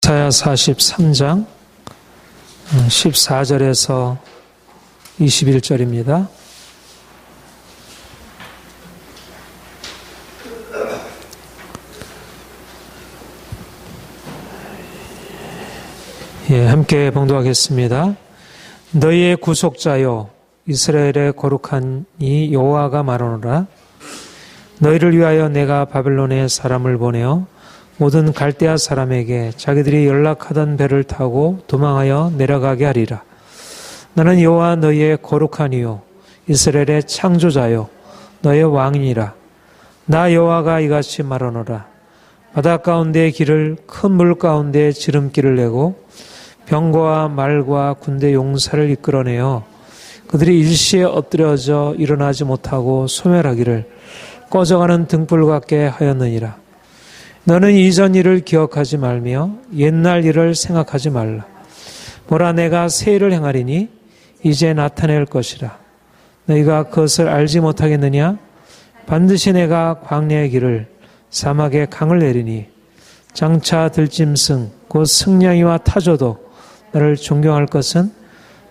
이사야 43장 14절에서 21절입니다. 함께 봉독하겠습니다. 너희의 구속자여 이스라엘의 거룩한 이 여호와가 말하노라. 너희를 위하여 내가 바벨론에 사람을 보내어 모든 갈대아 사람에게 자기들이 연락하던 배를 타고 도망하여 내려가게 하리라. 나는 여호와 너희의 거룩한 이요 이스라엘의 창조자요 너의 왕이니라. 나 여호와가 이같이 말하노라. 바다 가운데의 길을 큰 물 가운데 지름길을 내고 병거와 말과 군대 용사를 이끌어내어 그들이 일시에 엎드려져 일어나지 못하고 소멸하기를 꺼져가는 등불 같게 하였느니라. 너는 이전 일을 기억하지 말며 옛날 일을 생각하지 말라. 보라, 내가 새 일을 행하리니 이제 나타낼 것이라. 너희가 그것을 알지 못하겠느냐? 반드시 내가 광야의 길을 사막의 강을 내리니 장차 들짐승 곧 승냥이와 타조도 너를 존경할 것은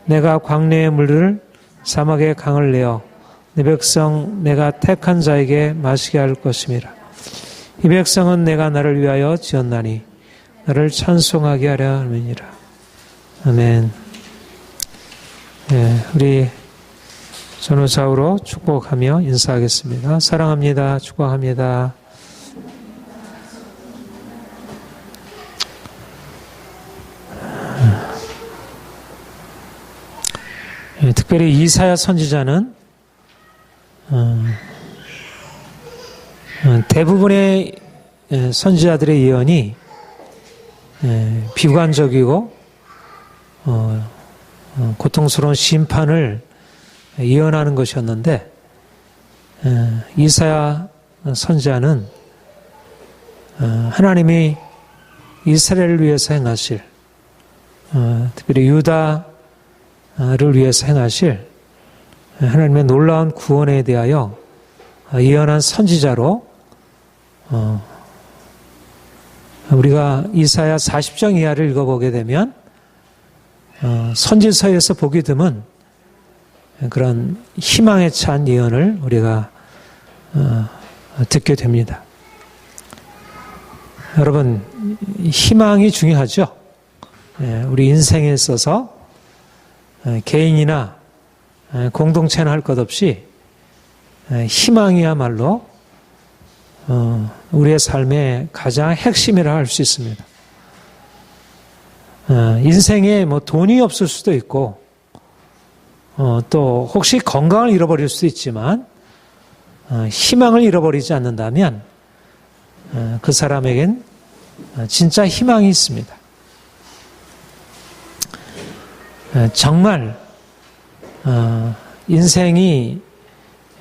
내가 광야의 물을 사막의 강을 내어 내 백성 내가 택한 자에게 마시게 할 것임이라. 이 백성은 내가 나를 위하여 지었나니 나를 찬송하게 하려 함이니라. 아멘. 우리 전후좌우로 축복하며 인사하겠습니다. 사랑합니다. 축복합니다. 특별히 이사야 선지자는 대부분의 선지자들의 예언이 비관적이고 고통스러운 심판을 예언하는 것이었는데 이사야 선지자는 하나님이 이스라엘을 위해서 행하실 특별히 유다를 위해서 행하실 하나님의 놀라운 구원에 대하여 예언한 선지자로 우리가 이사야 40장 이하를 읽어보게 되면 선지서에서 보기 드문 그런 희망에 찬 예언을 우리가 듣게 됩니다. 여러분, 희망이 중요하죠. 우리 인생에 있어서 개인이나 공동체나 할 것 없이 희망이야말로 우리의 삶의 가장 핵심이라 할 수 있습니다. 인생에 뭐 돈이 없을 수도 있고 또 혹시 건강을 잃어버릴 수도 있지만 희망을 잃어버리지 않는다면 그 사람에겐 진짜 희망이 있습니다. 정말 인생이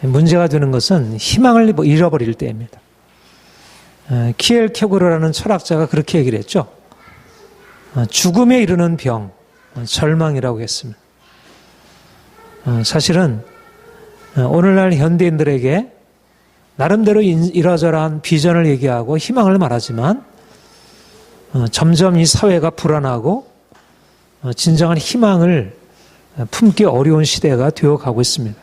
문제가 되는 것은 희망을 잃어버릴 때입니다. 키엘케고르라는 철학자가 그렇게 얘기를 했죠. 죽음에 이르는 병, 절망이라고 했습니다. 사실은 오늘날 현대인들에게 나름대로 이러저러한 비전을 얘기하고 희망을 말하지만 점점 이 사회가 불안하고 진정한 희망을 품기 어려운 시대가 되어가고 있습니다.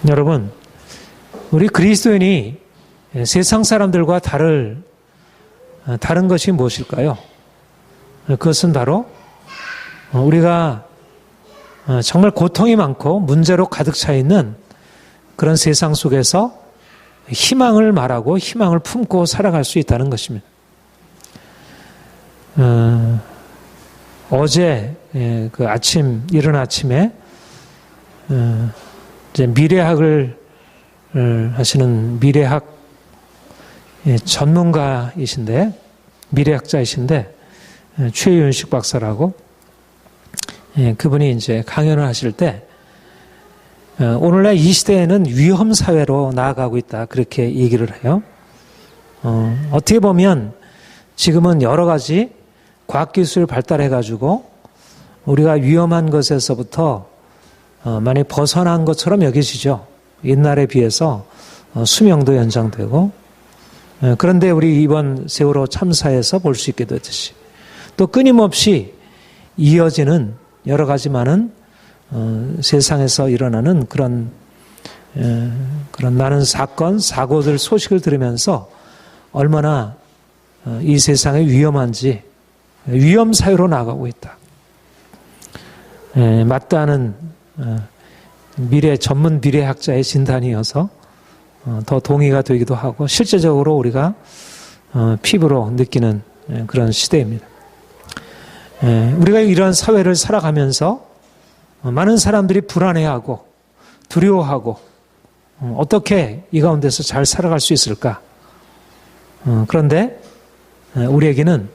여러분, 우리 그리스도인이 세상 사람들과 다른 것이 무엇일까요? 그것은 바로 우리가 정말 고통이 많고 문제로 가득 차 있는 그런 세상 속에서 희망을 말하고 희망을 품고 살아갈 수 있다는 것입니다. 어제 이른 아침에 이제 미래학을 하시는 미래학 전문가이신데 미래학자이신데 최윤식 박사라고 그분이 이제 강연을 하실 때 오늘날 이 시대에는 위험 사회로 나아가고 있다 그렇게 얘기를 해요. 어떻게 보면 지금은 여러 가지 과학기술 발달해가지고 우리가 위험한 것에서부터 많이 벗어난 것처럼 여기시죠. 옛날에 비해서 수명도 연장되고 그런데 우리 이번 세월호 참사에서 볼 수 있게 되듯이 또 끊임없이 이어지는 여러 가지 많은 세상에서 일어나는 그런 많은 사건, 사고들 소식을 들으면서 얼마나 이 세상이 위험한지 위험 사회로 나가고 있다. 맞다는 전문 미래학자의 진단이어서 더 동의가 되기도 하고 실제적으로 우리가 피부로 느끼는 그런 시대입니다. 우리가 이런 사회를 살아가면서 많은 사람들이 불안해하고 두려워하고 어떻게 이 가운데서 잘 살아갈 수 있을까? 그런데 우리에게는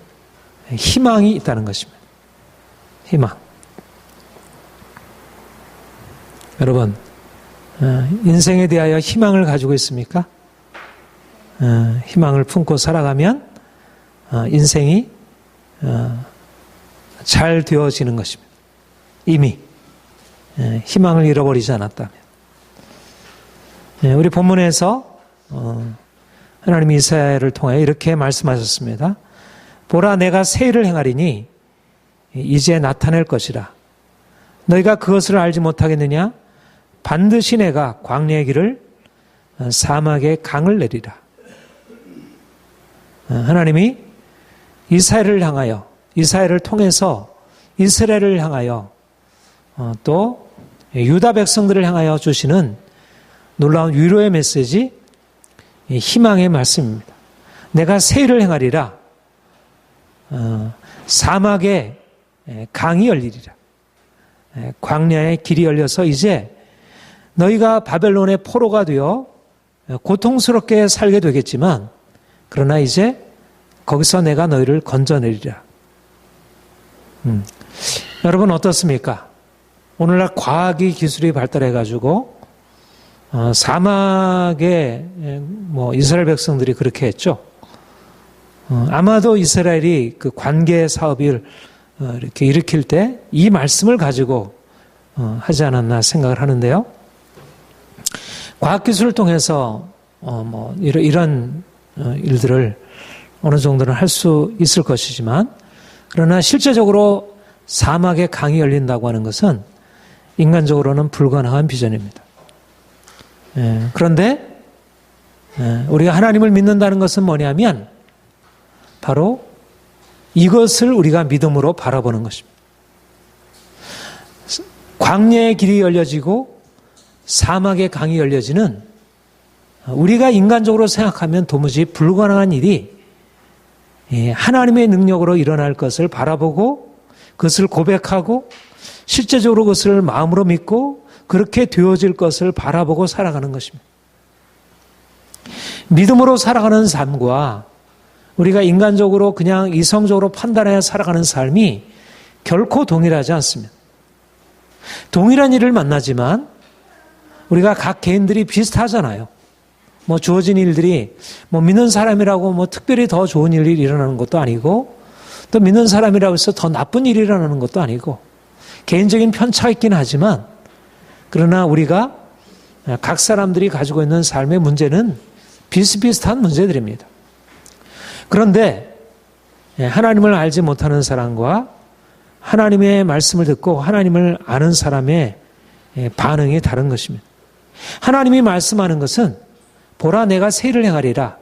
희망이 있다는 것입니다. 희망. 여러분, 인생에 대하여 희망을 가지고 있습니까? 희망을 품고 살아가면 인생이 잘 되어지는 것입니다. 이미 희망을 잃어버리지 않았다면. 우리 본문에서 하나님이 이사야를 통해 이렇게 말씀하셨습니다. 보라, 내가 새 일을 행하리니 이제 나타낼 것이라. 너희가 그것을 알지 못하겠느냐? 반드시 내가 광야의 길을 사막의 강을 내리라. 하나님이 이스라엘을 향하여, 이스라엘을 통해서 이스라엘을 향하여 또 유다 백성들을 향하여 주시는 놀라운 위로의 메시지, 희망의 말씀입니다. 내가 새 일을 행하리라. 사막에 강이 열리리라. 광야의 길이 열려서 이제 너희가 바벨론의 포로가 되어 고통스럽게 살게 되겠지만 그러나 이제 거기서 내가 너희를 건져내리라. 여러분 어떻습니까? 오늘날 과학이 기술이 발달해가지고 사막에 이스라엘 백성들이 그렇게 했죠. 아마도 이스라엘이 그 관계 사업을 이렇게 일으킬 때 이 말씀을 가지고 하지 않았나 생각을 하는데요. 과학기술을 통해서 이런 일들을 어느 정도는 할 수 있을 것이지만 그러나 실제적으로 사막에 강이 열린다고 하는 것은 인간적으로는 불가능한 비전입니다. 그런데 우리가 하나님을 믿는다는 것은 뭐냐면 바로 이것을 우리가 믿음으로 바라보는 것입니다. 광야의 길이 열려지고 사막의 강이 열려지는 우리가 인간적으로 생각하면 도무지 불가능한 일이 하나님의 능력으로 일어날 것을 바라보고 그것을 고백하고 실제적으로 그것을 마음으로 믿고 그렇게 되어질 것을 바라보고 살아가는 것입니다. 믿음으로 살아가는 삶과 우리가 인간적으로 그냥 이성적으로 판단하여 살아가는 삶이 결코 동일하지 않습니다. 동일한 일을 만나지만 우리가 각 개인들이 비슷하잖아요. 주어진 일들이 믿는 사람이라고 특별히 더 좋은 일이 일어나는 것도 아니고 또 믿는 사람이라고 해서 더 나쁜 일이 일어나는 것도 아니고 개인적인 편차가 있긴 하지만 그러나 우리가 각 사람들이 가지고 있는 삶의 문제는 비슷비슷한 문제들입니다. 그런데 하나님을 알지 못하는 사람과 하나님의 말씀을 듣고 하나님을 아는 사람의 반응이 다른 것입니다. 하나님이 말씀하는 것은 보라 내가 새 일을 행하리라.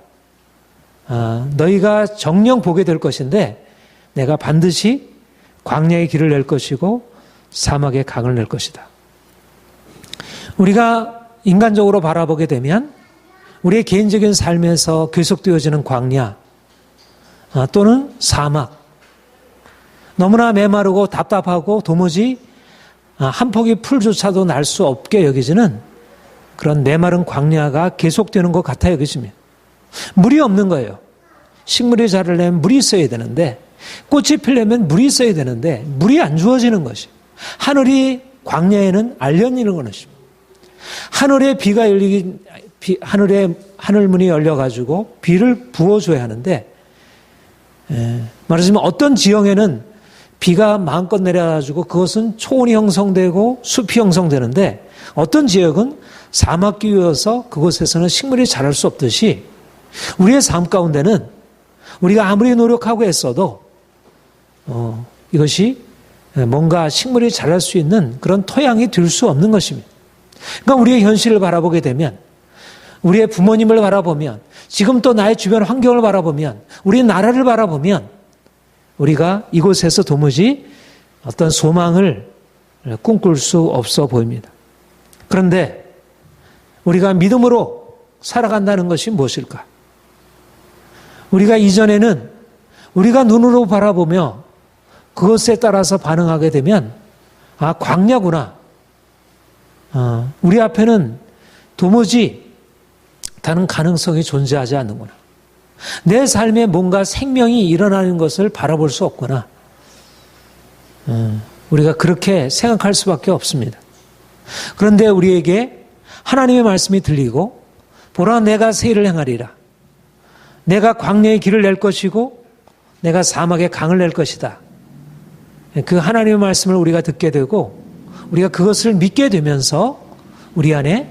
너희가 정녕 보게 될 것인데 내가 반드시 광야의 길을 낼 것이고 사막의 강을 낼 것이다. 우리가 인간적으로 바라보게 되면 우리의 개인적인 삶에서 계속되어지는 광야 또는 사막, 너무나 메마르고 답답하고 도무지 한 폭의 풀조차도 날 수 없게 여기지는 그런 메마른 광야가 계속되는 것 같아 여기십니다. 물이 없는 거예요. 식물이 자라려면 물이 있어야 되는데 꽃이 피려면 물이 있어야 되는데 물이 안 주어지는 것이 하늘이 광야에는 알려지는 것입니다. 하늘에 비가 열리기 하늘에 하늘문이 열려가지고 비를 부어줘야 하는데 말하자면 어떤 지형에는 비가 마음껏 내려가지고 그것은 초원이 형성되고 숲이 형성되는데 어떤 지역은 사막 기후여서 그곳에서는 식물이 자랄 수 없듯이 우리의 삶 가운데는 우리가 아무리 노력하고 애써도 이것이 뭔가 식물이 자랄 수 있는 그런 토양이 될 수 없는 것입니다. 그러니까 우리의 현실을 바라보게 되면, 우리의 부모님을 바라보면, 지금 또 나의 주변 환경을 바라보면, 우리 나라를 바라보면 우리가 이곳에서 도무지 어떤 소망을 꿈꿀 수 없어 보입니다. 그런데 우리가 믿음으로 살아간다는 것이 무엇일까? 우리가 이전에는 우리가 눈으로 바라보며 그것에 따라서 반응하게 되면, 아, 광야구나. 우리 앞에는 도무지 다른 가능성이 존재하지 않는구나. 내 삶에 뭔가 생명이 일어나는 것을 바라볼 수 없구나. 우리가 그렇게 생각할 수밖에 없습니다. 그런데 우리에게 하나님의 말씀이 들리고, 보라, 내가 새 일을 행하리라. 내가 광야의 길을 낼 것이고 내가 사막의 강을 낼 것이다. 그 하나님의 말씀을 우리가 듣게 되고 우리가 그것을 믿게 되면서 우리 안에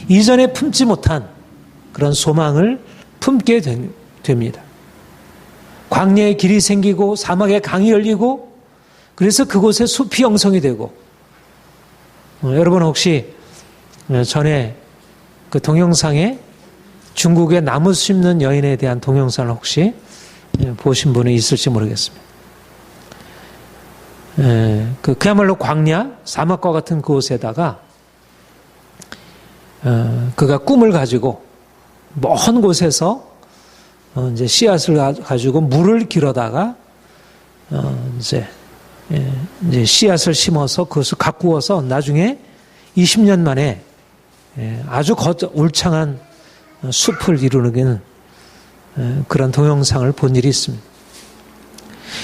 이전에 품지 못한 그런 소망을 품게 됩니다. 광야의 길이 생기고 사막의 강이 열리고, 그래서 그곳에 숲이 형성이 되고, 여러분 혹시 전에 그 동영상에 중국의 나무 심는 여인에 대한 동영상을 혹시 보신 분이 있을지 모르겠습니다. 그야말로 광야, 사막과 같은 그곳에다가 그가 꿈을 가지고 먼 곳에서 이제 씨앗을 가지고 물을 길어다가 이제 씨앗을 심어서 그것을 가꾸어서 나중에 20년 만에 아주 울창한 숲을 이루는 그런 동영상을 본 일이 있습니다.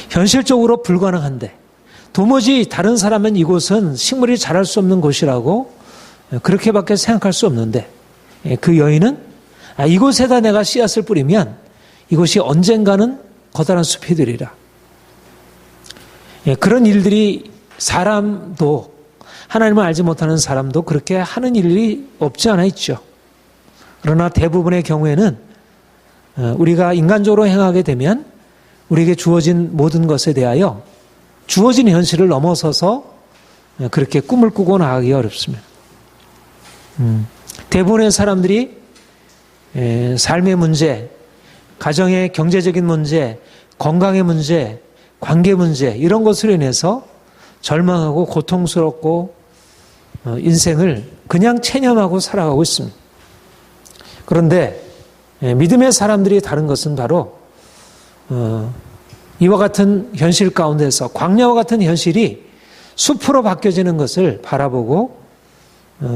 현실적으로 불가능한데 도무지 다른 사람은 이곳은 식물이 자랄 수 없는 곳이라고 그렇게밖에 생각할 수 없는데, 그 여인은 이곳에다 내가 씨앗을 뿌리면 이곳이 언젠가는 커다란 숲이 되리라. 그런 일들이 사람도, 하나님을 알지 못하는 사람도 그렇게 하는 일이 없지 않아 있죠. 그러나 대부분의 경우에는 우리가 인간적으로 행하게 되면 우리에게 주어진 모든 것에 대하여 주어진 현실을 넘어서서 그렇게 꿈을 꾸고 나가기 어렵습니다. 대부분의 사람들이 삶의 문제, 가정의 경제적인 문제, 건강의 문제, 관계 문제, 이런 것으로 인해서 절망하고 고통스럽고 인생을 그냥 체념하고 살아가고 있습니다. 그런데 믿음의 사람들이 다른 것은 바로 이와 같은 현실 가운데서 광야와 같은 현실이 숲으로 바뀌어지는 것을 바라보고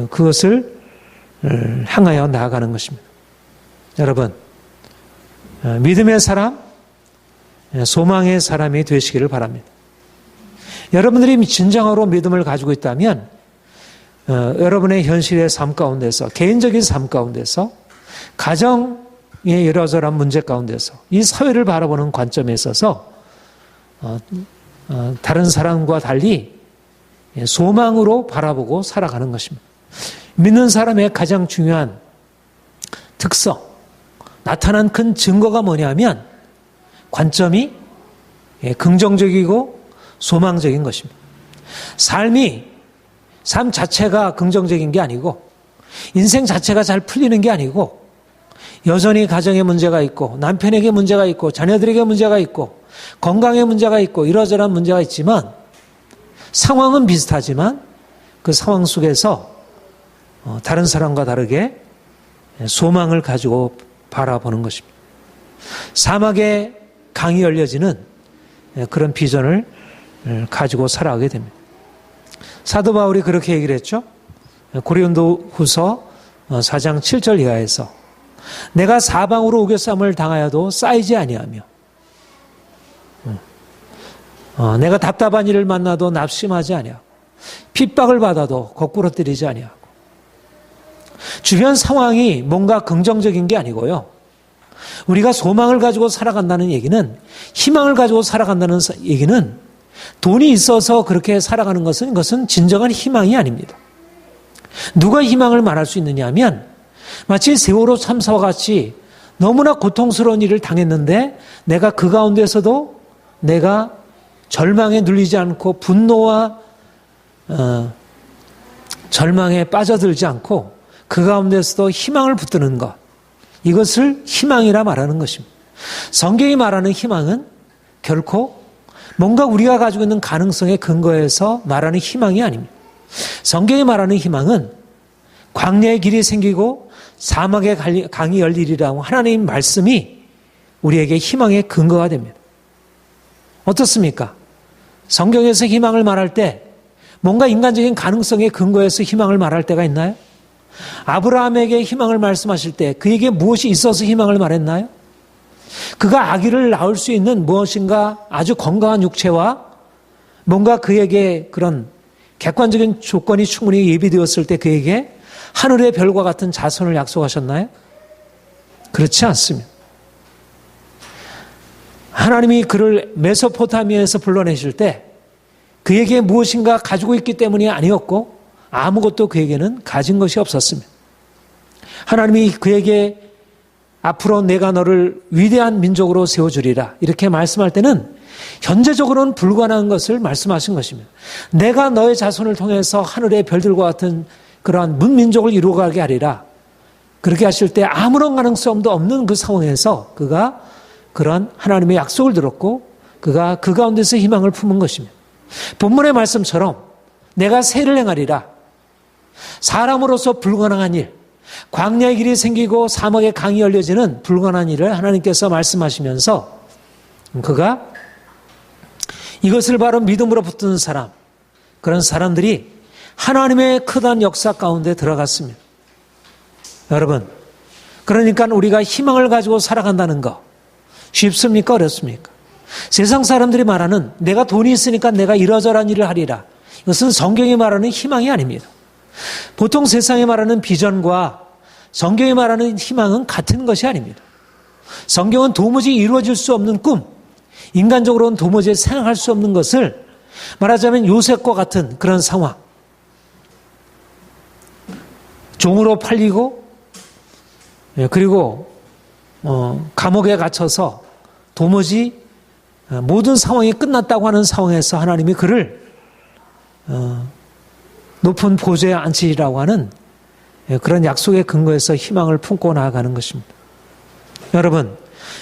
그것을 향하여 나아가는 것입니다. 여러분, 믿음의 사람, 소망의 사람이 되시기를 바랍니다. 여러분들이 진정으로 믿음을 가지고 있다면 여러분의 현실의 삶 가운데서, 개인적인 삶 가운데서, 가정의 이러저러한 문제 가운데서, 이 사회를 바라보는 관점에 있어서 다른 사람과 달리 소망으로 바라보고 살아가는 것입니다. 믿는 사람의 가장 중요한 특성, 나타난 큰 증거가 뭐냐면 관점이 긍정적이고 소망적인 것입니다. 삶 자체가 긍정적인 게 아니고, 인생 자체가 잘 풀리는 게 아니고, 여전히 가정에 문제가 있고, 남편에게 문제가 있고, 자녀들에게 문제가 있고, 건강에 문제가 있고, 이러저러한 문제가 있지만, 상황은 비슷하지만 그 상황 속에서 다른 사람과 다르게 소망을 가지고 바라보는 것입니다. 사막에 강이 열려지는 그런 비전을 가지고 살아가게 됩니다. 사도 바울이 그렇게 얘기를 했죠. 고린도후서 4장 7절 이하에서 내가 사방으로 우겨쌈을 당하여도 쌓이지 아니하며 내가 답답한 일을 만나도 낙심하지 아니하고 핍박을 받아도 거꾸로 때리지 아니하고. 주변 상황이 뭔가 긍정적인 게 아니고요. 우리가 소망을 가지고 살아간다는 얘기는, 희망을 가지고 살아간다는 얘기는, 돈이 있어서 그렇게 살아가는 것은 그것은 진정한 희망이 아닙니다. 누가 희망을 말할 수 있느냐 하면 마치 세월호 참사와 같이 너무나 고통스러운 일을 당했는데 내가 그 가운데서도 내가 절망에 눌리지 않고 분노와 절망에 빠져들지 않고 그 가운데서도 희망을 붙드는 것, 이것을 희망이라 말하는 것입니다. 성경이 말하는 희망은 결코 뭔가 우리가 가지고 있는 가능성에 근거해서 말하는 희망이 아닙니다. 성경이 말하는 희망은 광야의 길이 생기고 사막의 강이 열리리라고 하나님 말씀이 우리에게 희망의 근거가 됩니다. 어떻습니까? 성경에서 희망을 말할 때 뭔가 인간적인 가능성에 근거해서 희망을 말할 때가 있나요? 아브라함에게 희망을 말씀하실 때 그에게 무엇이 있어서 희망을 말했나요? 그가 아기를 낳을 수 있는 무엇인가 아주 건강한 육체와 뭔가 그에게 그런 객관적인 조건이 충분히 예비되었을 때 그에게 하늘의 별과 같은 자손을 약속하셨나요? 그렇지 않습니다. 하나님이 그를 메소포타미아에서 불러내실 때 그에게 무엇인가 가지고 있기 때문이 아니었고 아무것도 그에게는 가진 것이 없었습니다. 하나님이 그에게 앞으로 내가 너를 위대한 민족으로 세워주리라 이렇게 말씀할 때는 현재적으로는 불가능한 것을 말씀하신 것입니다. 내가 너의 자손을 통해서 하늘의 별들과 같은 그러한 문민족을 이루어가게 하리라. 그렇게 하실 때 아무런 가능성도 없는 그 상황에서 그가 그런 하나님의 약속을 들었고 그가 그 가운데서 희망을 품은 것입니다. 본문의 말씀처럼 내가 세를 행하리라. 사람으로서 불가능한 일, 광야의 길이 생기고 사막의 강이 열려지는 불가능한 일을 하나님께서 말씀하시면서 그가 이것을 바로 믿음으로 붙드는 사람, 그런 사람들이 하나님의 크다는 역사 가운데 들어갔습니다. 여러분, 그러니까 우리가 희망을 가지고 살아간다는 거 쉽습니까? 어렵습니까? 세상 사람들이 말하는 내가 돈이 있으니까 내가 이러저러한 일을 하리라. 이것은 성경이 말하는 희망이 아닙니다. 보통 세상이 말하는 비전과 성경이 말하는 희망은 같은 것이 아닙니다. 성경은 도무지 이루어질 수 없는 꿈, 인간적으로는 도무지 생각할 수 없는 것을 말하자면 요셉과 같은 그런 상황, 종으로 팔리고 그리고 감옥에 갇혀서 도무지 모든 상황이 끝났다고 하는 상황에서 하나님이 그를 높은 보좌에 앉히리라고 하는 그런 약속의 근거에서 희망을 품고 나아가는 것입니다. 여러분,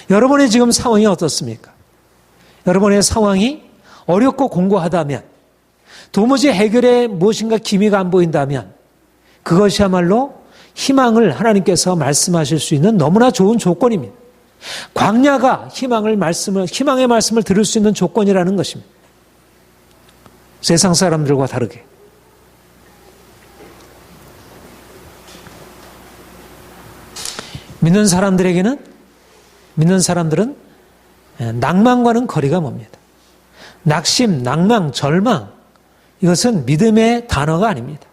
여러분의 지금 상황이 어떻습니까? 여러분의 상황이 어렵고 공고하다면, 도무지 해결에 무엇인가 기미가 안 보인다면 그것이야말로 희망을 하나님께서 말씀하실 수 있는 너무나 좋은 조건입니다. 광야가 희망의 말씀을 들을 수 있는 조건이라는 것입니다. 세상 사람들과 다르게. 믿는 사람들은 낭만과는 거리가 멉니다. 낙심, 낭망, 절망, 이것은 믿음의 단어가 아닙니다.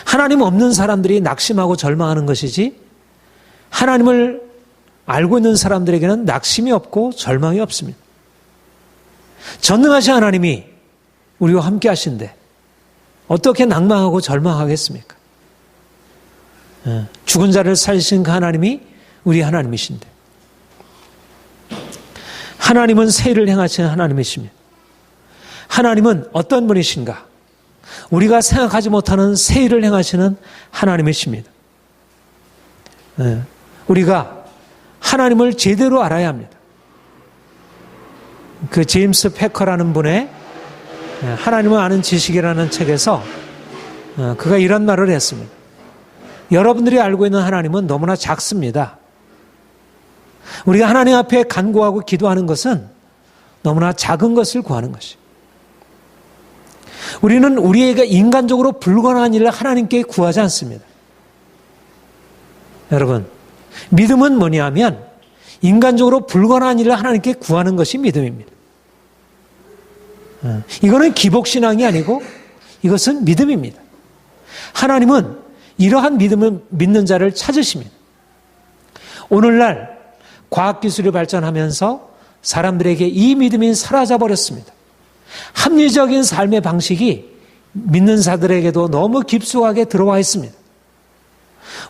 하나님 없는 사람들이 낙심하고 절망하는 것이지 하나님을 알고 있는 사람들에게는 낙심이 없고 절망이 없습니다. 전능하신 하나님이 우리와 함께 하신데 어떻게 낭망하고 절망하겠습니까? 죽은 자를 살리신 그 하나님이 우리 하나님이신데, 하나님은 세일을 행하시는 하나님이십니다. 하나님은 어떤 분이신가? 우리가 생각하지 못하는 세일을 행하시는 하나님이십니다. 우리가 하나님을 제대로 알아야 합니다. 그 제임스 패커라는 분의 하나님을 아는 지식이라는 책에서 그가 이런 말을 했습니다. 여러분들이 알고 있는 하나님은 너무나 작습니다. 우리가 하나님 앞에 간구하고 기도하는 것은 너무나 작은 것을 구하는 것이. 우리는 우리에게 인간적으로 불가능한 일을 하나님께 구하지 않습니다. 여러분, 믿음은 뭐냐면 인간적으로 불가능한 일을 하나님께 구하는 것이 믿음입니다. 이거는 기복신앙이 아니고 이것은 믿음입니다. 하나님은 이러한 믿음을 믿는 자를 찾으십니다. 오늘날 과학기술이 발전하면서 사람들에게 이 믿음이 사라져버렸습니다. 합리적인 삶의 방식이 믿는 자들에게도 너무 깊숙하게 들어와 있습니다.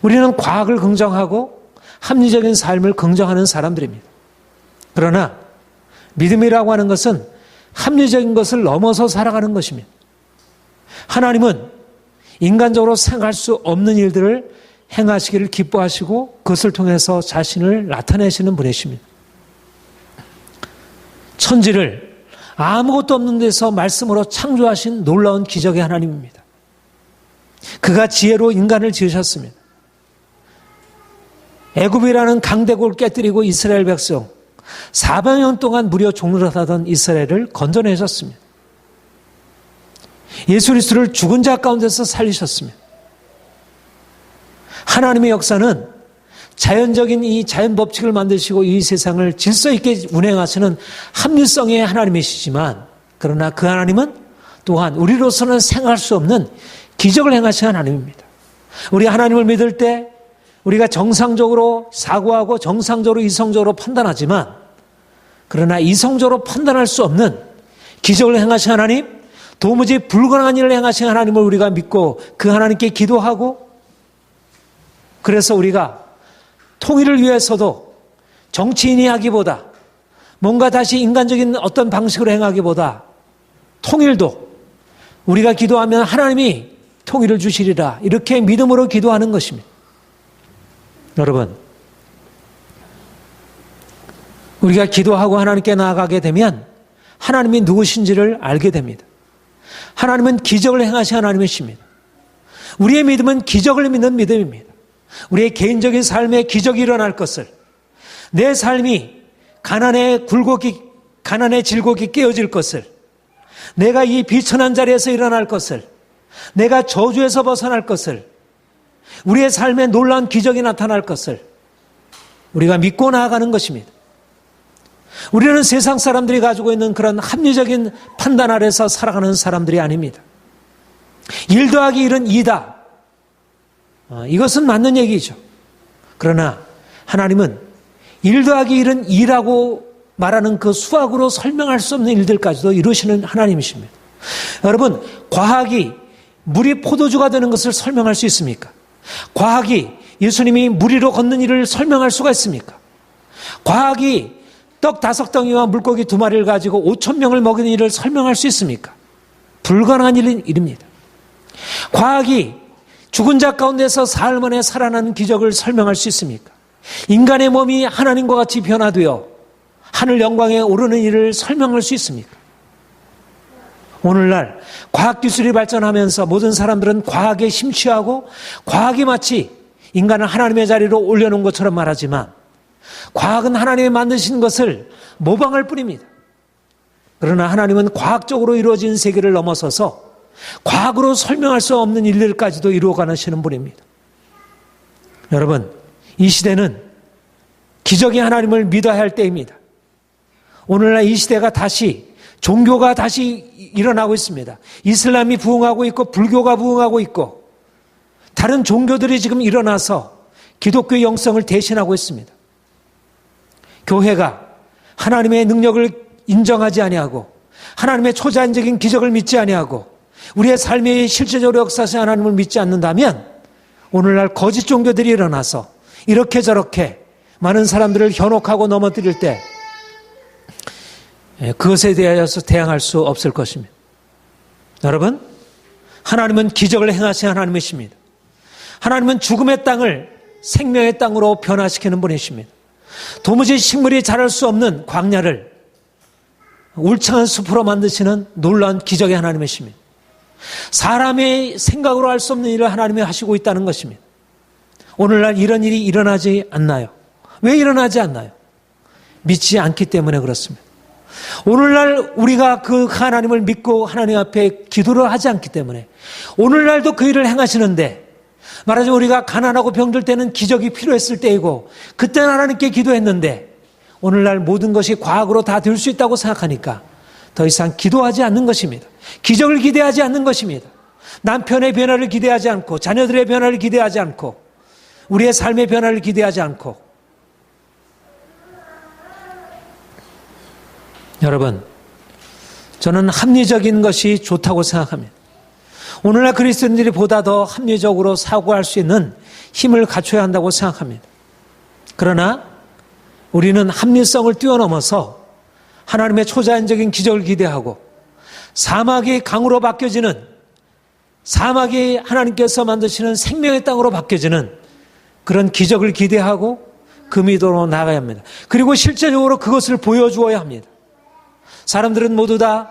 우리는 과학을 긍정하고 합리적인 삶을 긍정하는 사람들입니다. 그러나 믿음이라고 하는 것은 합리적인 것을 넘어서 살아가는 것입니다. 하나님은 인간적으로 생각할 수 없는 일들을 행하시기를 기뻐하시고 그것을 통해서 자신을 나타내시는 분이십니다. 천지를 아무것도 없는 데서 말씀으로 창조하신 놀라운 기적의 하나님입니다. 그가 지혜로 인간을 지으셨습니다. 애굽이라는 강대국을 깨뜨리고 이스라엘 백성 400년 동안 무려 종노릇하던 이스라엘을 건져내셨습니다. 예수 그리스도를 죽은 자 가운데서 살리셨습니다. 하나님의 역사는 자연적인 이 자연 법칙을 만드시고 이 세상을 질서 있게 운행하시는 합리성의 하나님이시지만, 그러나 그 하나님은 또한 우리로서는 생각할 수 없는 기적을 행하시는 하나님입니다. 우리 하나님을 믿을 때 우리가 정상적으로 사고하고 정상적으로 이성적으로 판단하지만, 그러나 이성적으로 판단할 수 없는 기적을 행하신 하나님, 도무지 불가능한 일을 행하신 하나님을 우리가 믿고 그 하나님께 기도하고, 그래서 우리가 통일을 위해서도 정치인이 하기보다 뭔가 다시 인간적인 어떤 방식으로 행하기보다 통일도 우리가 기도하면 하나님이 통일을 주시리라, 이렇게 믿음으로 기도하는 것입니다. 여러분, 우리가 기도하고 하나님께 나아가게 되면 하나님이 누구신지를 알게 됩니다. 하나님은 기적을 행하신 하나님이십니다. 우리의 믿음은 기적을 믿는 믿음입니다. 우리의 개인적인 삶에 기적이 일어날 것을, 내 삶이 가난의 질곡이 깨어질 것을, 내가 이 비천한 자리에서 일어날 것을, 내가 저주에서 벗어날 것을, 우리의 삶에 놀라운 기적이 나타날 것을 우리가 믿고 나아가는 것입니다. 우리는 세상 사람들이 가지고 있는 그런 합리적인 판단 아래서 살아가는 사람들이 아닙니다. 1 더하기 1은 2다. 이것은 맞는 얘기죠. 그러나 하나님은 1 더하기 1은 2라고 말하는 그 수학으로 설명할 수 없는 일들까지도 이루시는 하나님이십니다. 여러분, 과학이 물이 포도주가 되는 것을 설명할 수 있습니까? 과학이 예수님이 물 위로 걷는 일을 설명할 수가 있습니까? 과학이 떡 5덩이와 물고기 2마리를 가지고 5,000명을 먹이는 일을 설명할 수 있습니까? 불가능한 일입니다. 과학이 죽은 자 가운데서 사흘 만에 살아나는 기적을 설명할 수 있습니까? 인간의 몸이 하나님과 같이 변화되어 하늘 영광에 오르는 일을 설명할 수 있습니까? 오늘날 과학기술이 발전하면서 모든 사람들은 과학에 심취하고 과학이 마치 인간을 하나님의 자리로 올려놓은 것처럼 말하지만, 과학은 하나님이 만드신 것을 모방할 뿐입니다. 그러나 하나님은 과학적으로 이루어진 세계를 넘어서서 과학으로 설명할 수 없는 일들까지도 이루어가시는 분입니다. 여러분, 이 시대는 기적의 하나님을 믿어야 할 때입니다. 오늘날 이 시대가 다시 종교가 다시 일어나고 있습니다. 이슬람이 부흥하고 있고 불교가 부흥하고 있고 다른 종교들이 지금 일어나서 기독교의 영성을 대신하고 있습니다. 교회가 하나님의 능력을 인정하지 아니하고 하나님의 초자연적인 기적을 믿지 아니하고 우리의 삶에 실제적으로 역사하신 하나님을 믿지 않는다면 오늘날 거짓 종교들이 일어나서 이렇게 저렇게 많은 사람들을 현혹하고 넘어뜨릴 때 그것에 대하여서 대항할 수 없을 것입니다. 여러분, 하나님은 기적을 행하신 하나님이십니다. 하나님은 죽음의 땅을 생명의 땅으로 변화시키는 분이십니다. 도무지 식물이 자랄 수 없는 광야를 울창한 숲으로 만드시는 놀라운 기적의 하나님이십니다. 사람의 생각으로 할 수 없는 일을 하나님이 하시고 있다는 것입니다. 오늘날 이런 일이 일어나지 않나요? 왜 일어나지 않나요? 믿지 않기 때문에 그렇습니다. 오늘날 우리가 그 하나님을 믿고 하나님 앞에 기도를 하지 않기 때문에 오늘날도 그 일을 행하시는데, 말하자면 우리가 가난하고 병들 때는 기적이 필요했을 때이고 그때는 하나님께 기도했는데 오늘날 모든 것이 과학으로 다 될 수 있다고 생각하니까 더 이상 기도하지 않는 것입니다. 기적을 기대하지 않는 것입니다. 남편의 변화를 기대하지 않고 자녀들의 변화를 기대하지 않고 우리의 삶의 변화를 기대하지 않고. 여러분, 저는 합리적인 것이 좋다고 생각합니다. 오늘날 그리스도인들이 보다 더 합리적으로 사고할 수 있는 힘을 갖춰야 한다고 생각합니다. 그러나 우리는 합리성을 뛰어넘어서 하나님의 초자연적인 기적을 기대하고 사막이 강으로 바뀌어지는, 사막이 하나님께서 만드시는 생명의 땅으로 바뀌어지는 그런 기적을 기대하고 그 믿음으로 나가야 합니다. 그리고 실제적으로 그것을 보여주어야 합니다. 사람들은 모두 다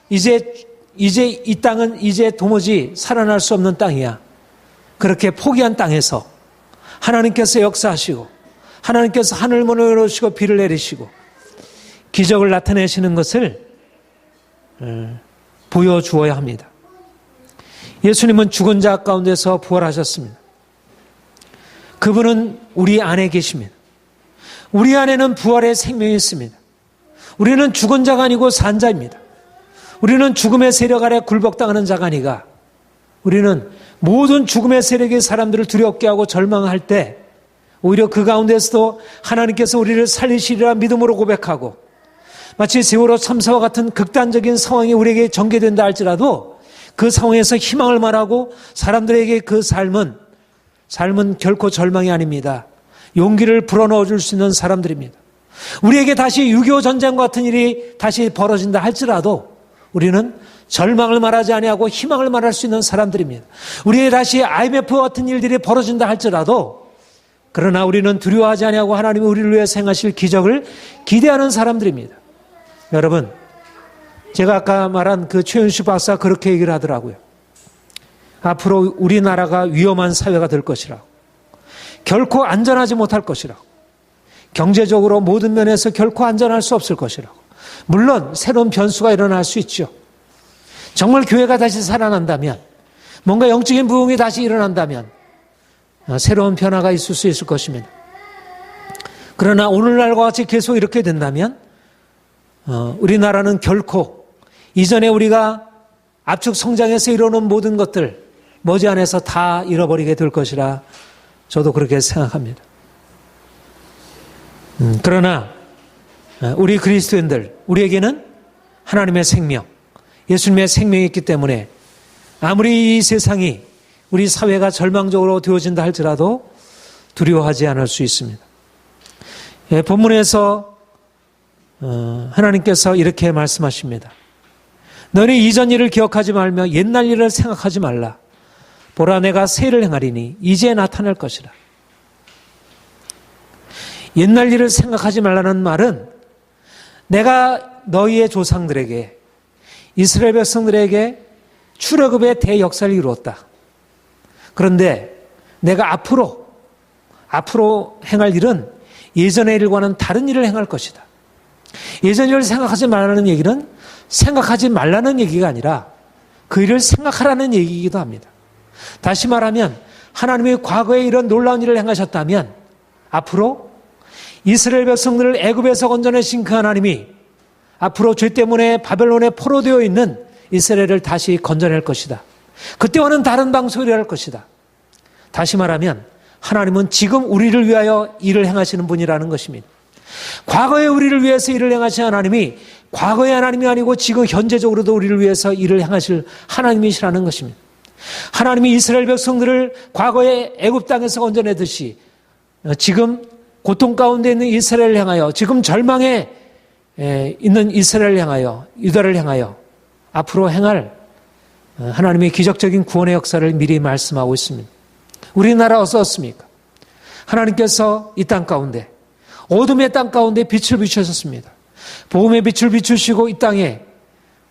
이제 이 땅은 이제 도무지 살아날 수 없는 땅이야. 그렇게 포기한 땅에서 하나님께서 역사하시고 하나님께서 하늘문을 열어주시고 비를 내리시고 기적을 나타내시는 것을 보여주어야 합니다. 예수님은 죽은 자 가운데서 부활하셨습니다. 그분은 우리 안에 계십니다. 우리 안에는 부활의 생명이 있습니다. 우리는 죽은 자가 아니고 산 자입니다. 우리는 죽음의 세력 아래 굴복당하는 자가 아니라 우리는 모든 죽음의 세력이 사람들을 두렵게 하고 절망할 때 오히려 그 가운데서도 하나님께서 우리를 살리시리라 믿음으로 고백하고 마치 세월호 참사와 같은 극단적인 상황이 우리에게 전개된다 할지라도 그 상황에서 희망을 말하고 사람들에게 그 삶은 결코 절망이 아닙니다. 용기를 불어넣어 줄 수 있는 사람들입니다. 우리에게 다시 6.25 전쟁 같은 일이 다시 벌어진다 할지라도 우리는 절망을 말하지 아니하고 희망을 말할 수 있는 사람들입니다. 우리에게 다시 IMF 같은 일들이 벌어진다 할지라도 그러나 우리는 두려워하지 아니하고 하나님이 우리를 위해서 행하실 기적을 기대하는 사람들입니다. 여러분, 제가 아까 말한 그 최윤식 박사가 그렇게 얘기를 하더라고요. 앞으로 우리나라가 위험한 사회가 될 것이라고. 결코 안전하지 못할 것이라고. 경제적으로 모든 면에서 결코 안전할 수 없을 것이라고. 물론 새로운 변수가 일어날 수 있죠. 정말 교회가 다시 살아난다면, 뭔가 영적인 부흥이 다시 일어난다면 새로운 변화가 있을 수 있을 것입니다. 그러나 오늘날과 같이 계속 이렇게 된다면 우리나라는 결코 이전에 우리가 압축 성장해서 이뤄놓은 모든 것들 머지않아서 다 잃어버리게 될 것이라 저도 그렇게 생각합니다. 그러나 우리 그리스도인들, 우리에게는 하나님의 생명, 예수님의 생명이 있기 때문에 아무리 이 세상이 우리 사회가 절망적으로 되어진다 할지라도 두려워하지 않을 수 있습니다. 본문에서 하나님께서 이렇게 말씀하십니다. 너는 이전 일을 기억하지 말며 옛날 일을 생각하지 말라. 보라, 내가 새 일을 행하리니 이제 나타날 것이라. 옛날 일을 생각하지 말라는 말은 내가 너희의 조상들에게, 이스라엘 백성들에게 출애굽의 대역사를 이루었다. 그런데 내가 앞으로 행할 일은 예전의 일과는 다른 일을 행할 것이다. 예전 일을 생각하지 말라는 얘기는 생각하지 말라는 얘기가 아니라 그 일을 생각하라는 얘기이기도 합니다. 다시 말하면 하나님이 과거에 이런 놀라운 일을 행하셨다면 앞으로 이스라엘 백성들을 애굽에서 건져내신 그 하나님이 앞으로 죄 때문에 바벨론에 포로되어 있는 이스라엘을 다시 건져낼 것이다. 그때와는 다른 방식으로 일할 것이다. 다시 말하면 하나님은 지금 우리를 위하여 일을 행하시는 분이라는 것입니다. 과거에 우리를 위해서 일을 행하신 하나님이 과거의 하나님이 아니고 지금 현재적으로도 우리를 위해서 일을 행하실 하나님이시라는 것입니다. 하나님이 이스라엘 백성들을 과거에 애굽 땅에서 건져내듯이 지금 고통 가운데 있는 이스라엘을 향하여, 지금 절망에 있는 이스라엘을 향하여, 유다를 향하여 앞으로 행할 하나님의 기적적인 구원의 역사를 미리 말씀하고 있습니다. 우리나라 어떻습니까? 하나님께서 이 땅 가운데, 어둠의 땅 가운데 빛을 비추셨습니다. 복음의 빛을 비추시고 이 땅에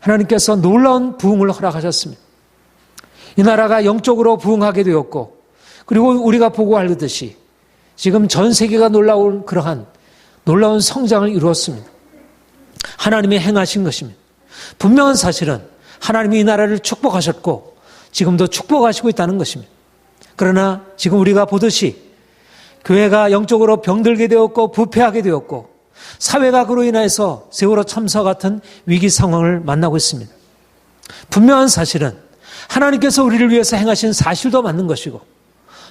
하나님께서 놀라운 부흥을 허락하셨습니다. 이 나라가 영적으로 부흥하게 되었고, 그리고 우리가 보고 알듯이 지금 전 세계가 놀라운 그러한 놀라운 성장을 이루었습니다. 하나님이 행하신 것입니다. 분명한 사실은 하나님이 이 나라를 축복하셨고 지금도 축복하시고 있다는 것입니다. 그러나 지금 우리가 보듯이 교회가 영적으로 병들게 되었고 부패하게 되었고 사회가 그로 인해서 세월호 참사 같은 위기 상황을 만나고 있습니다. 분명한 사실은 하나님께서 우리를 위해서 행하신 사실도 맞는 것이고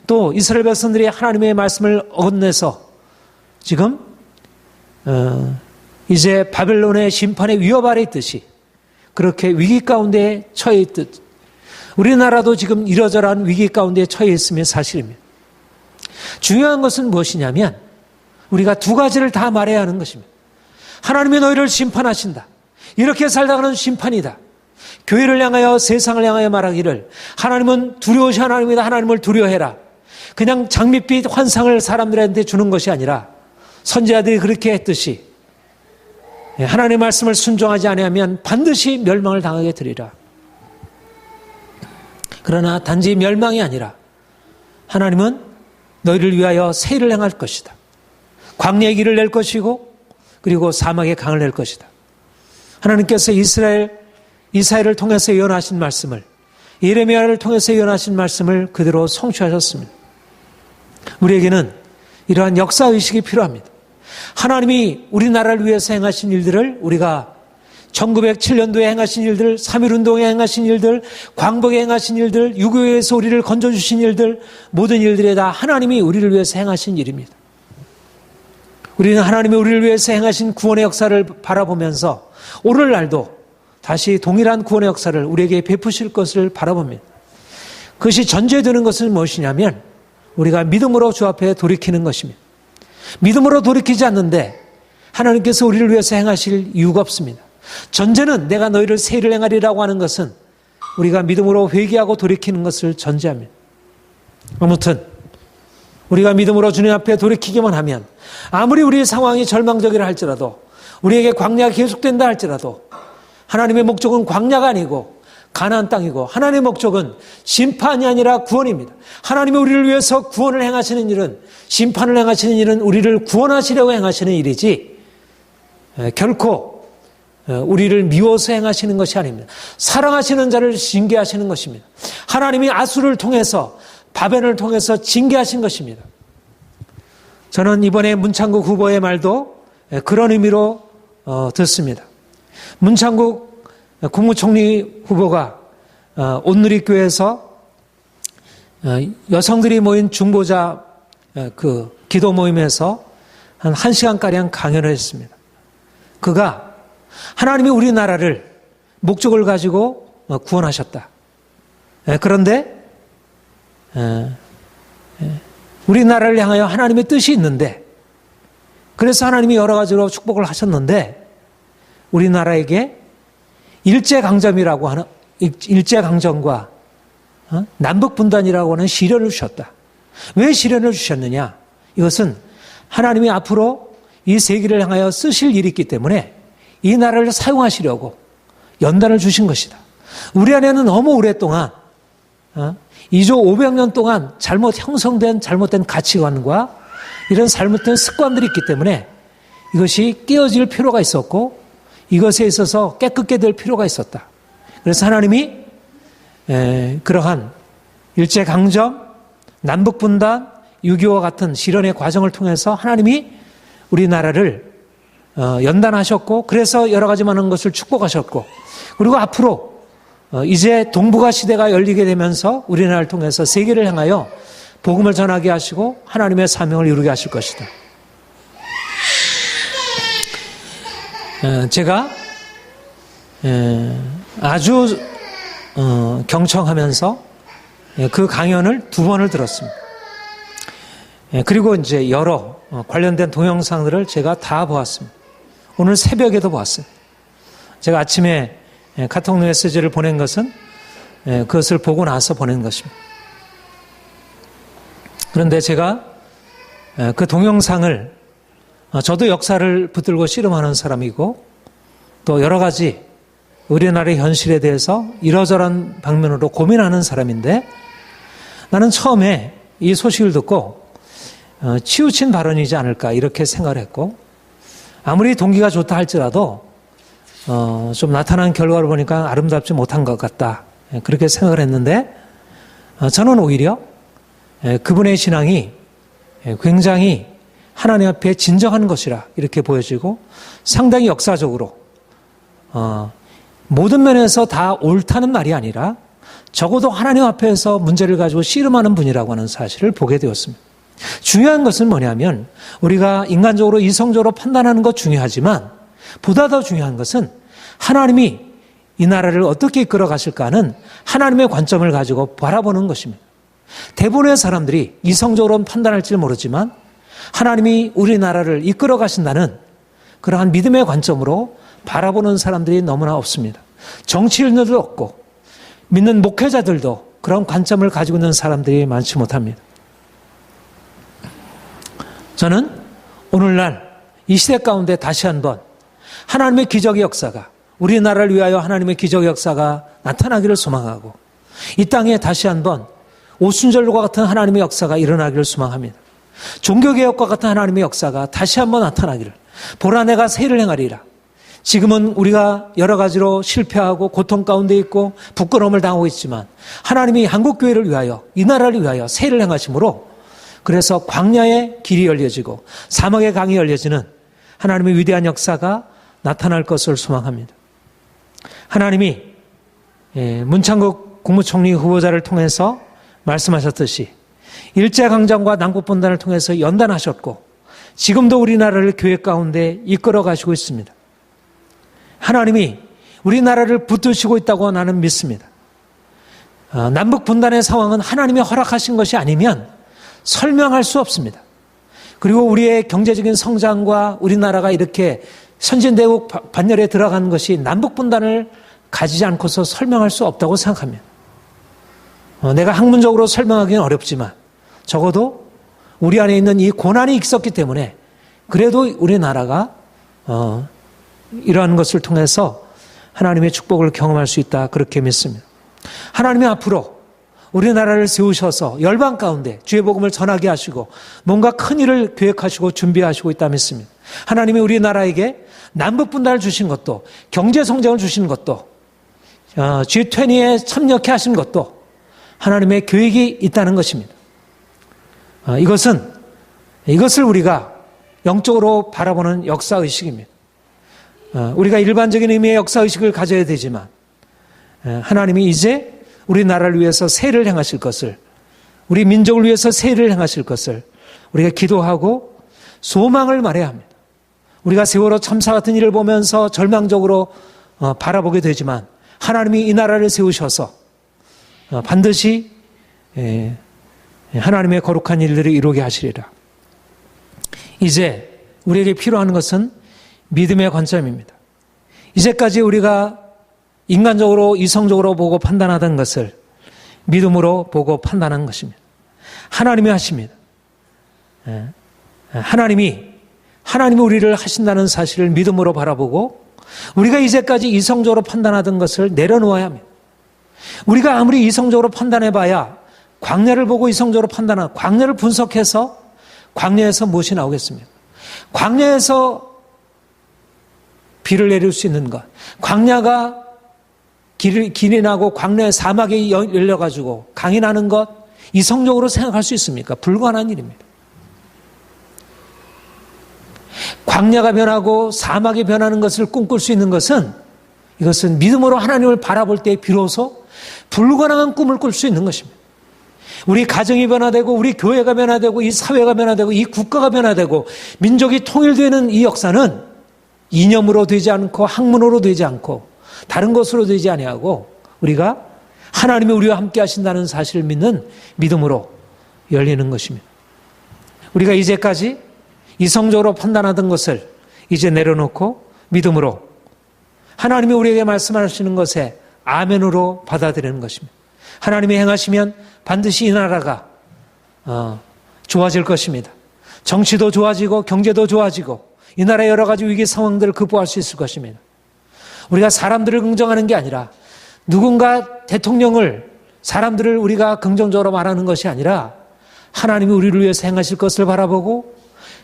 또 이스라엘 백성들이 하나님의 말씀을 어긋내서 지금 이제 바벨론의 심판의 위협 아래 있듯이 그렇게 위기 가운데 처해 있듯 우리나라도 지금 이러저러한 위기 가운데 처해 있으면 사실입니다. 중요한 것은 무엇이냐면 우리가 두 가지를 다 말해야 하는 것입니다. 하나님이 너희를 심판하신다. 이렇게 살다가는 심판이다. 교회를 향하여 세상을 향하여 말하기를 하나님은 두려우신 하나님이다. 하나님을 두려워해라. 그냥 장밋빛 환상을 사람들한테 주는 것이 아니라 선지자들이 그렇게 했듯이 하나님의 말씀을 순종하지 아니하면 반드시 멸망을 당하게 되리라. 그러나 단지 멸망이 아니라 하나님은 너희를 위하여 새 일을 행할 것이다. 광야의 길을 낼 것이고 그리고 사막의 강을 낼 것이다. 하나님께서 이스라엘을 통해서 예언하신 말씀을, 예레미야를 통해서 예언하신 말씀을 그대로 성취하셨습니다. 우리에게는 이러한 역사의식이 필요합니다. 하나님이 우리나라를 위해서 행하신 일들을 우리가 1907년도에 행하신 일들, 3.1운동에 행하신 일들, 광복에 행하신 일들, 유교에서 우리를 건져주신 일들, 모든 일들에 다 하나님이 우리를 위해서 행하신 일입니다. 우리는 하나님이 우리를 위해서 행하신 구원의 역사를 바라보면서 오늘날도 다시 동일한 구원의 역사를 우리에게 베푸실 것을 바라봅니다. 그것이 전제되는 것은 무엇이냐면 우리가 믿음으로 주 앞에 돌이키는 것입니다. 믿음으로 돌이키지 않는데 하나님께서 우리를 위해서 행하실 이유가 없습니다. 전제는 내가 너희를 새 일을 행하리라고 하는 것은 우리가 믿음으로 회개하고 돌이키는 것을 전제합니다. 아무튼 우리가 믿음으로 주님 앞에 돌이키기만 하면 아무리 우리의 상황이 절망적이라 할지라도 우리에게 광야가 계속된다 할지라도 하나님의 목적은 광야가 아니고 가나안 땅이고 하나님의 목적은 심판이 아니라 구원입니다. 하나님이 우리를 위해서 구원을 행하시는 일은, 심판을 행하시는 일은 우리를 구원하시려고 행하시는 일이지 결코 우리를 미워서 행하시는 것이 아닙니다. 사랑하시는 자를 징계하시는 것입니다. 하나님이 아수를 통해서, 바벨을 통해서 징계하신 것입니다. 저는 이번에 문창국 후보의 말도 그런 의미로 듣습니다. 문창국 국무총리 후보가 온누리교회에서 여성들이 모인 중보자 기도 모임에서 한 1시간가량 강연을 했습니다. 그가 하나님이 우리나라를 목적을 가지고 구원하셨다. 그런데 우리나라를 향하여 하나님의 뜻이 있는데, 그래서 하나님이 여러 가지로 축복을 하셨는데 우리나라에게 일제강점이라고 하는, 일제강점과 남북분단이라고 하는 시련을 주셨다. 왜 시련을 주셨느냐? 이것은 하나님이 앞으로 이 세계를 향하여 쓰실 일이 있기 때문에 이 나라를 사용하시려고 연단을 주신 것이다. 우리 안에는 너무 오랫동안 2조 500년 동안 형성된 잘못된 가치관과 이런 잘못된 습관들이 있기 때문에 이것이 깨어질 필요가 있었고 이것에 있어서 깨끗게 될 필요가 있었다. 그래서 하나님이 그러한 일제강점, 남북분단, 6.25와 같은 시련의 과정을 통해서 하나님이 우리나라를 연단하셨고, 그래서 여러 가지 많은 것을 축복하셨고, 그리고 앞으로 이제 동북아 시대가 열리게 되면서 우리나라를 통해서 세계를 향하여 복음을 전하게 하시고 하나님의 사명을 이루게 하실 것이다. 제가 아주 경청하면서 그 강연을 2번을 들었습니다. 그리고 이제 여러 관련된 동영상들을 제가 다 보았습니다. 오늘 새벽에도 보았어요. 제가 아침에 카톡 메시지를 보낸 것은 그것을 보고 나서 보낸 것입니다. 그런데 제가 그 동영상을, 저도 역사를 붙들고 씨름하는 사람이고 또 여러 가지 우리나라의 현실에 대해서 이러저러한 방면으로 고민하는 사람인데, 나는 처음에 이 소식을 듣고 치우친 발언이지 않을까 이렇게 생각을 했고, 아무리 동기가 좋다 할지라도 좀 나타난 결과를 보니까 아름답지 못한 것 같다, 그렇게 생각을 했는데, 저는 오히려 그분의 신앙이 굉장히 하나님 앞에 진정한 것이라 이렇게 보여지고, 상당히 역사적으로 모든 면에서 다 옳다는 말이 아니라 적어도 하나님 앞에서 문제를 가지고 씨름하는 분이라고 하는 사실을 보게 되었습니다. 중요한 것은 뭐냐면, 우리가 인간적으로 이성적으로 판단하는 것 중요하지만 보다 더 중요한 것은 하나님이 이 나라를 어떻게 이끌어 가실까 하는 하나님의 관점을 가지고 바라보는 것입니다. 대부분의 사람들이 이성적으로는 판단할지 모르지만 하나님이 우리나라를 이끌어 가신다는 그러한 믿음의 관점으로 바라보는 사람들이 너무나 없습니다. 정치인들도 없고 믿는 목회자들도 그런 관점을 가지고 있는 사람들이 많지 못합니다. 저는 오늘날 이 시대 가운데 다시 한번 하나님의 기적의 역사가, 우리나라를 위하여 하나님의 기적의 역사가 나타나기를 소망하고 이 땅에 다시 한번 오순절과 같은 하나님의 역사가 일어나기를 소망합니다. 종교개혁과 같은 하나님의 역사가 다시 한번 나타나기를, 보라 내가 새를 행하리라. 지금은 우리가 여러 가지로 실패하고 고통 가운데 있고 부끄러움을 당하고 있지만 하나님이 한국교회를 위하여, 이 나라를 위하여 새를 행하심으로 그래서 광야의 길이 열려지고 사막의 강이 열려지는 하나님의 위대한 역사가 나타날 것을 소망합니다. 하나님이 문창국 국무총리 후보자를 통해서 말씀하셨듯이 일제강점과 남북분단을 통해서 연단하셨고 지금도 우리나라를 교회 가운데 이끌어 가시고 있습니다. 하나님이 우리나라를 붙드시고 있다고 나는 믿습니다. 남북분단의 상황은 하나님이 허락하신 것이 아니면 설명할 수 없습니다. 그리고 우리의 경제적인 성장과 우리나라가 이렇게 선진대국 반열에 들어간 것이 남북분단을 가지지 않고서 설명할 수 없다고 생각합니다. 내가 학문적으로 설명하기는 어렵지만 적어도 우리 안에 있는 이 고난이 있었기 때문에 그래도 우리나라가 이러한 것을 통해서 하나님의 축복을 경험할 수 있다, 그렇게 믿습니다. 하나님이 앞으로 우리나라를 세우셔서 열방 가운데 주의 복음을 전하게 하시고 뭔가 큰 일을 계획하시고 준비하시고 있다 믿습니다. 하나님이 우리나라에게 남북분단을 주신 것도, 경제성장을 주신 것도, G20에 참여케 하신 것도 하나님의 계획이 있다는 것입니다. 이것을 우리가 영적으로 바라보는 역사의식입니다. 우리가 일반적인 의미의 역사의식을 가져야 되지만 하나님이 이제 우리나라를 위해서 새를 행하실 것을, 우리 민족을 위해서 새를 행하실 것을 우리가 기도하고 소망을 말해야 합니다. 우리가 세월호 참사 같은 일을 보면서 절망적으로 바라보게 되지만 하나님이 이 나라를 세우셔서 반드시 하나님의 거룩한 일들을 이루게 하시리라. 이제 우리에게 필요한 것은 믿음의 관점입니다. 이제까지 우리가 인간적으로, 이성적으로 보고 판단하던 것을 믿음으로 보고 판단하는 것입니다. 하나님이 하십니다. 하나님이 우리를 하신다는 사실을 믿음으로 바라보고 우리가 이제까지 이성적으로 판단하던 것을 내려놓아야 합니다. 우리가 아무리 이성적으로 판단해봐야 광야를 보고 이성적으로 판단하고 광야를 분석해서 광야에서 무엇이 나오겠습니까? 광야에서 비를 내릴 수 있는 것, 광야가 길이 나고 광야의 사막이 열려가지고 강이 나는 것, 이성적으로 생각할 수 있습니까? 불가능한 일입니다. 광야가 변하고 사막이 변하는 것을 꿈꿀 수 있는 것은, 이것은 믿음으로 하나님을 바라볼 때 비로소 불가능한 꿈을 꿀 수 있는 것입니다. 우리 가정이 변화되고 우리 교회가 변화되고 이 사회가 변화되고 이 국가가 변화되고 민족이 통일되는 이 역사는 이념으로 되지 않고 학문으로 되지 않고 다른 것으로 되지 아니하고 우리가 하나님이 우리와 함께 하신다는 사실을 믿는 믿음으로 열리는 것입니다. 우리가 이제까지 이성적으로 판단하던 것을 이제 내려놓고 믿음으로 하나님이 우리에게 말씀하시는 것에 아멘으로 받아들이는 것입니다. 하나님이 행하시면 반드시 이 나라가 좋아질 것입니다. 정치도 좋아지고 경제도 좋아지고 이 나라의 여러 가지 위기 상황들을 극복할 수 있을 것입니다. 우리가 사람들을 긍정하는 게 아니라 누군가 대통령을, 사람들을 우리가 긍정적으로 말하는 것이 아니라 하나님이 우리를 위해서 행하실 것을 바라보고,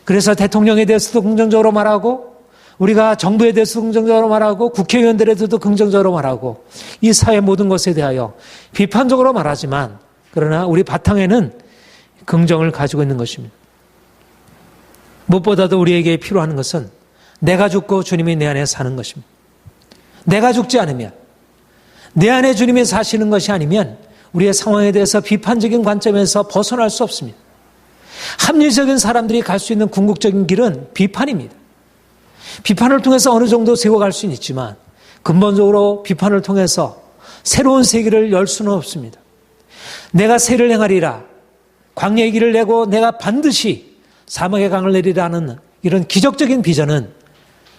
그래서 대통령에 대해서도 긍정적으로 말하고 우리가 정부에 대해서 긍정적으로 말하고 국회의원들에 대해서도 긍정적으로 말하고 이 사회 모든 것에 대하여 비판적으로 말하지만 그러나 우리 바탕에는 긍정을 가지고 있는 것입니다. 무엇보다도 우리에게 필요한 것은 내가 죽고 주님이 내 안에 사는 것입니다. 내가 죽지 않으면, 내 안에 주님이 사시는 것이 아니면 우리의 상황에 대해서 비판적인 관점에서 벗어날 수 없습니다. 합리적인 사람들이 갈 수 있는 궁극적인 길은 비판입니다. 비판을 통해서 어느 정도 세워갈 수는 있지만 근본적으로 비판을 통해서 새로운 세계를 열 수는 없습니다. 내가 새를 행하리라, 광야의 길을 내고 내가 반드시 사막의 강을 내리라는 이런 기적적인 비전은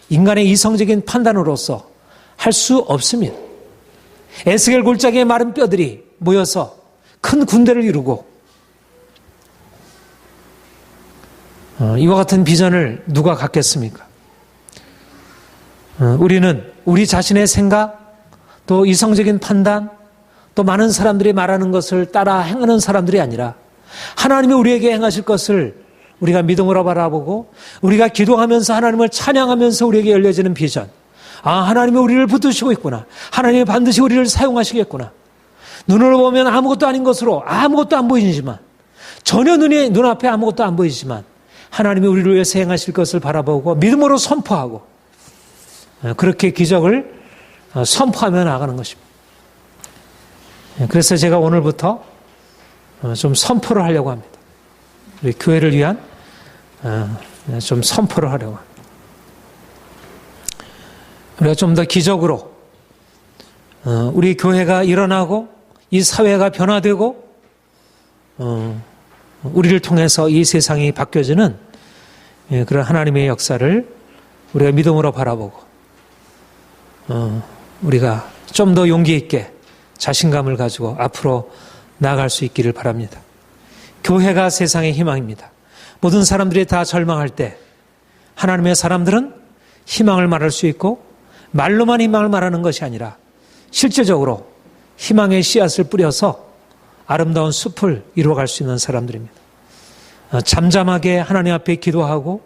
인간의 이성적인 판단으로서 할 수 없습니다. 에스겔 골짜기의 마른 뼈들이 모여서 큰 군대를 이루고 이와 같은 비전을 누가 갖겠습니까? 우리는 우리 자신의 생각, 또 이성적인 판단, 또 많은 사람들이 말하는 것을 따라 행하는 사람들이 아니라 하나님이 우리에게 행하실 것을 우리가 믿음으로 바라보고 우리가 기도하면서 하나님을 찬양하면서 우리에게 열려지는 비전. 하나님이 우리를 붙드시고 있구나. 하나님이 반드시 우리를 사용하시겠구나. 눈으로 보면 아무것도 아닌 것으로 아무것도 안 보이지만, 전혀 눈앞에 아무것도 안 보이지만 하나님이 우리를 위해서 행하실 것을 바라보고 믿음으로 선포하고 그렇게 기적을 선포하며 나가는 것입니다. 그래서 제가 오늘부터 좀 선포를 하려고 합니다. 우리 교회를 위한 좀 선포를 하려고 합니다. 우리가 좀 더 기적으로 우리 교회가 일어나고 이 사회가 변화되고 우리를 통해서 이 세상이 바뀌어지는 그런 하나님의 역사를 우리가 믿음으로 바라보고 우리가 좀 더 용기 있게 자신감을 가지고 앞으로 나아갈 수 있기를 바랍니다. 교회가 세상의 희망입니다. 모든 사람들이 다 절망할 때 하나님의 사람들은 희망을 말할 수 있고 말로만 희망을 말하는 것이 아니라 실제적으로 희망의 씨앗을 뿌려서 아름다운 숲을 이루어갈 수 있는 사람들입니다. 잠잠하게 하나님 앞에 기도하고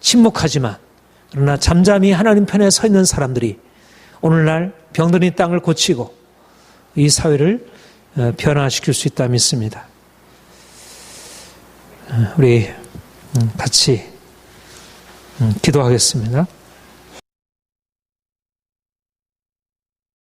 침묵하지만 그러나 잠잠히 하나님 편에 서 있는 사람들이 오늘날 병든 이 땅을 고치고 이 사회를 변화시킬 수 있다 믿습니다. 우리 같이 기도하겠습니다.